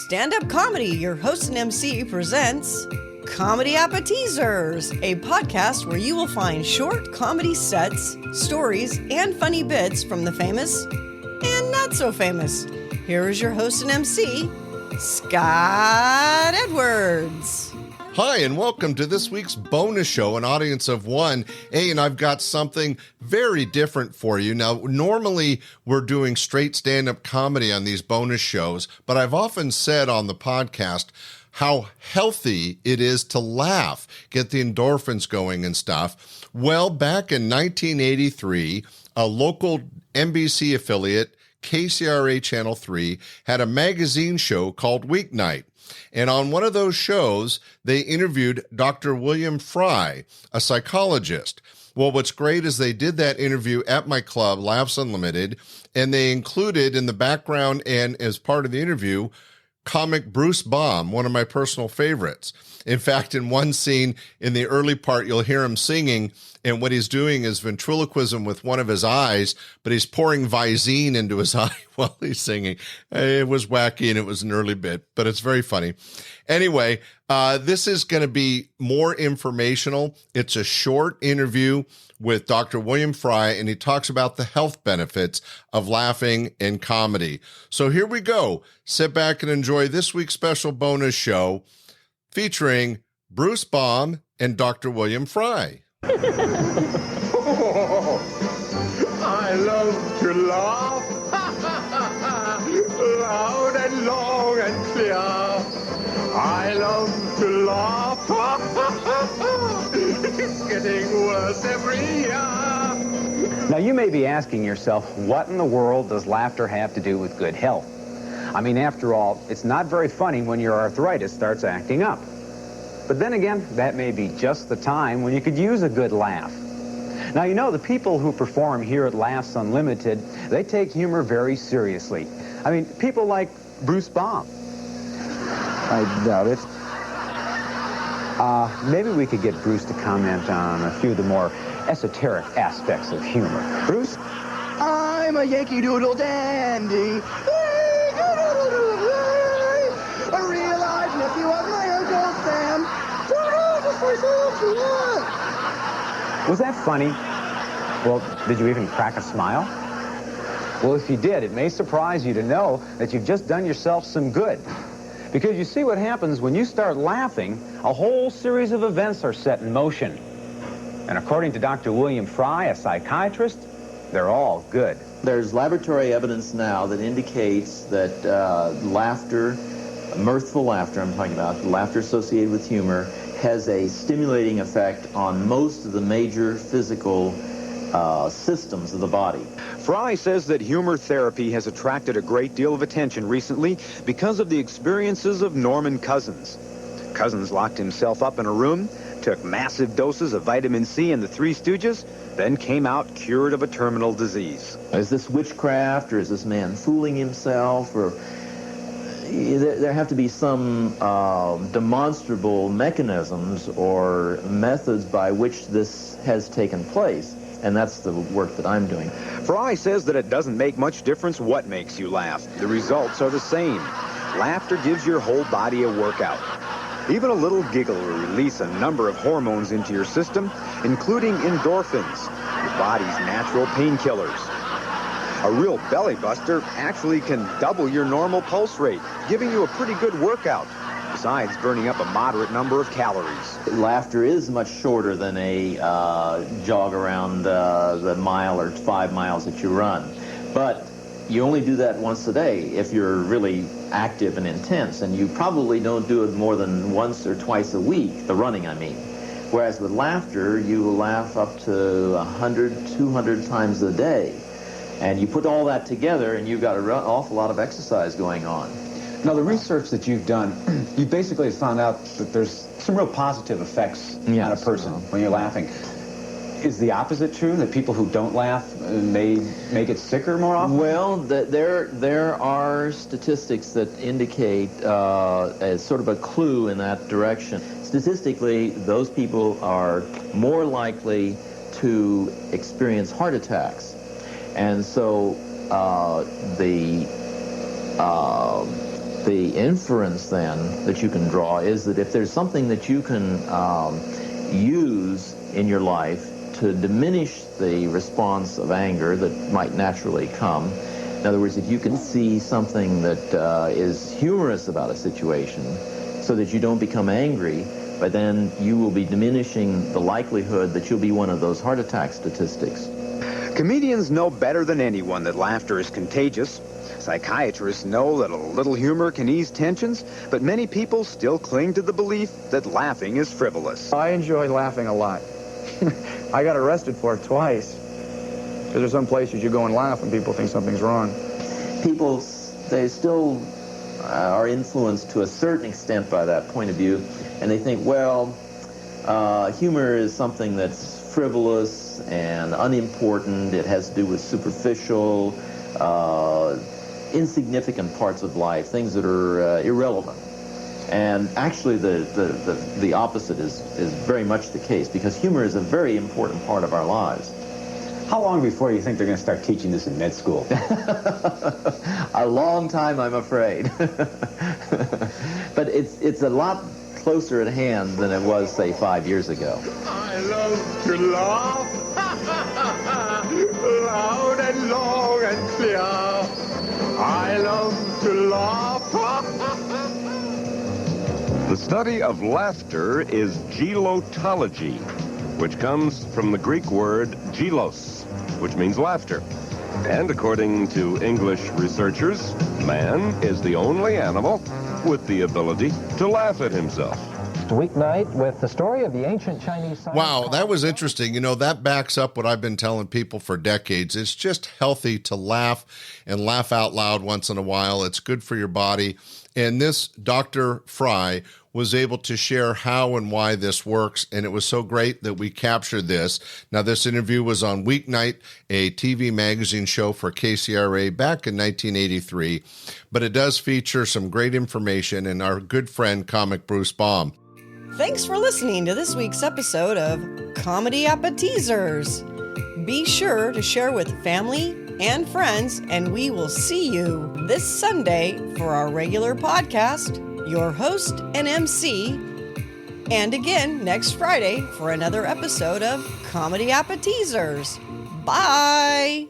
Stand-Up Comedy, your host and MC, presents Comedy Appetizers, a podcast where you will find short comedy sets, stories, and funny bits from the famous and not so famous. Here is your host and MC, Scott Edwards. Hi, and welcome to this week's bonus show, an audience of one. Hey, and I've got something very different for you. Now, normally we're doing straight stand-up comedy on these bonus shows, but I've often said on the podcast how healthy it is to laugh, get the endorphins going and stuff. Well, back in 1983, a local NBC affiliate, KCRA Channel 3, had a magazine show called Weeknight. And on one of those shows, they interviewed Dr. William Frye, a psychologist. Well, what's great is they did that interview at my club, Laughs Unlimited, and they included in the background and as part of the interview, comic Bruce Baum, one of my personal favorites. In fact, in one scene in the early part, you'll hear him singing, and what he's doing is ventriloquism with one of his eyes, but he's pouring Visine into his eye while he's singing. It was wacky, and it was an early bit, but it's very funny. Anyway, this is going to be more informational. It's a short interview with Dr. William Frye, and he talks about the health benefits of laughing in comedy. So here we go. Sit back and enjoy this week's special bonus show featuring Bruce Baum and Dr. William Frye. I love to laugh, loud and long and clear. I love to laugh, it's getting worse every year. Now, you may be asking yourself, what in the world does laughter have to do with good health? I mean, after all, it's not very funny when your arthritis starts acting up. But then again, that may be just the time when you could use a good laugh. Now, you know, the people who perform here at Laughs Unlimited, they take humor very seriously. I mean, people like Bruce Baum. I doubt it. Maybe we could get Bruce to comment on a few of the more esoteric aspects of humor. Bruce? I'm a Yankee Doodle dandy. A real life nephew of my Uncle Sam. Was that funny? Well, did you even crack a smile? Well, if you did, it may surprise you to know that you've just done yourself some good. Because you see what happens when you start laughing, a whole series of events are set in motion. And according to Dr. William Frye, a psychiatrist, they're all good. There's laboratory evidence now that indicates that laughter, mirthful laughter I'm talking about, laughter associated with humor, has a stimulating effect on most of the major physical systems of the body. Frye says that humor therapy has attracted a great deal of attention recently because of the experiences of Norman Cousins. Cousins locked himself up in a room, took massive doses of vitamin C and the Three Stooges, then came out cured of a terminal disease. Is this witchcraft, or is this man fooling himself, or there have to be some demonstrable mechanisms or methods by which this has taken place, and that's the work that I'm doing. Frye says that it doesn't make much difference what makes you laugh. The results are the same. Laughter gives your whole body a workout. Even a little giggle will release a number of hormones into your system, including endorphins, your body's natural painkillers. A real belly buster actually can double your normal pulse rate, giving you a pretty good workout, besides burning up a moderate number of calories. Laughter is much shorter than a jog around the mile or 5 miles that you run. But you only do that once a day if you're really active and intense, and you probably don't do it more than once or twice a week, the running I mean. Whereas with laughter, you will laugh up to 100, 200 times a day. And you put all that together, and you've got an awful lot of exercise going on. Now, the research that you've done, you basically found out that there's some real positive effects on a person when you're laughing. Is the opposite true, that people who don't laugh may get sicker more often? Well, there are statistics that indicate as sort of a clue in that direction. Statistically, those people are more likely to experience heart attacks. And so the The inference then that you can draw is that if there's something that you can use in your life to diminish the response of anger that might naturally come, in other words, if you can see something that is humorous about a situation so that you don't become angry, but then you will be diminishing the likelihood that you'll be one of those heart attack statistics. Comedians know better than anyone that laughter is contagious. Psychiatrists know that a little humor can ease tensions, but many people still cling to the belief that laughing is frivolous. I enjoy laughing a lot. I got arrested for it twice. Because there's some places you go and laugh and people think something's wrong. People, they still are influenced to a certain extent by that point of view, and they think, well, humor is something that's frivolous and unimportant. It has to do with superficial, insignificant parts of life, things that are irrelevant. And actually the opposite is very much the case, because humor is a very important part of our lives. How long before you think they're going to start teaching this in med school? A long time, I'm afraid. But it's a lot closer at hand than it was, say, 5 years ago. I love to laugh, loud and long and clear. I love to laugh. The study of laughter is gelotology, which comes from the Greek word gelos, which means laughter. And according to English researchers, man is the only animal with the ability to laugh at himself. Weeknight with the story of the ancient Chinese science. Wow, that was interesting. You know, that backs up what I've been telling people for decades. It's just healthy to laugh and laugh out loud once in a while. It's good for your body. And this Dr. Frye was able to share how and why this works, and it was so great that we captured this. Now, this interview was on Weeknight, a TV magazine show for KCRA back in 1983, but it does feature some great information and our good friend, Comic Bruce Baum. Thanks for listening to this week's episode of Comedy Appetizers. Be sure to share with family and friends, and we will see you this Sunday for our regular podcast, your host and MC, and again next Friday for another episode of Comedy Appetizers. Bye!